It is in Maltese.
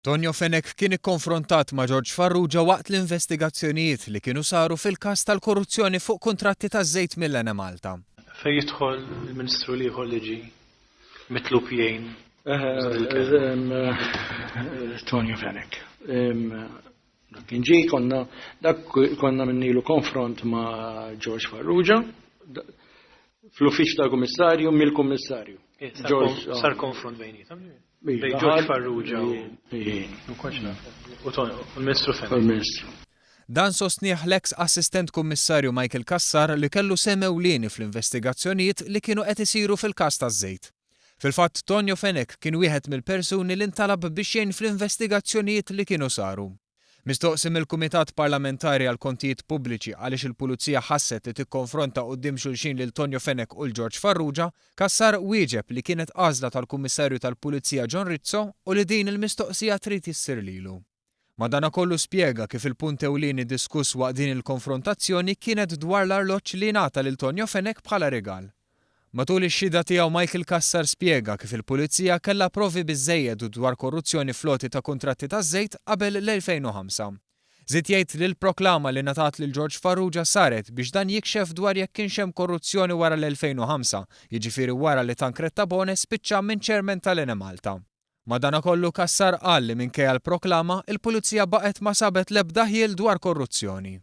Tonio Fenech kien ikkonfrontat ma' George Farrugia waqt l-investigazzjonijiet li kienu saru fil-każ tal-korruzzjoni fuq kuntratti taż-żejt mill-Ene Malta. Fejn jidħol il-Ministru ieħor li ġie mitlub jgħin. Tonio Fenech. Kien ġej konna minnilu konfront ma' George Farrugia fl-uffiċċju tal-Kummissarju mill-Kummissarju. Sar konfront bejnietom. Bej George Farrugia u l-Ministru Fenech. Dan sostnieħ l-eks assistent kummissarju Michael Kassar li kellu sem ewlieni fl-investigazzjonijiet li kienu qed isiru fil-każ taż-żejt. Fil-fatt Tonio Fenech kien wieħed mill-persuni li ntalab biex jgħin fl-investigazzjonijiet li kienu saru. Mistoqsim il-Kumitat Parlamentari għal Kontijiet Pubbliċi għaliex il-Pulizija ħasset li tikkonfronta quddiem xulxin lil Tonio Fenech u l-George Farrugia, Kassar wieġeb li kienet għażla tal-Kummissarju tal-Pulizija John Rizzo u li din il-mistoqsija trid issir lilu. Madankollu spjega kif il-punt ewlieni diskuss waqt din il-konfrontazzjoni kienet dwar l-arloġġ li ngħata lil Tonio Fenech bħala regal. Matul ix-xhieda tiegħu Michael Kassar spjega kif il-Pulizija kellha provi biżżejjed dwar korruzzjoni floti ta' kuntratti taż-żejt qabel l-2005. Żied jgħid li l-proklama li ngħatat lil George Farrugia saret biex dan jikxef dwar jekk kienx hemm korruzzjoni wara l-2005, jiġifieri wara li Tancreta Bone spiċċa minn chairman tal-Ene Malta. Madankollu Kassar qal li minkejja l-proklama il-Pulizija baqgħet ma sabet l-ebda ħiel dwar korruzzjoni.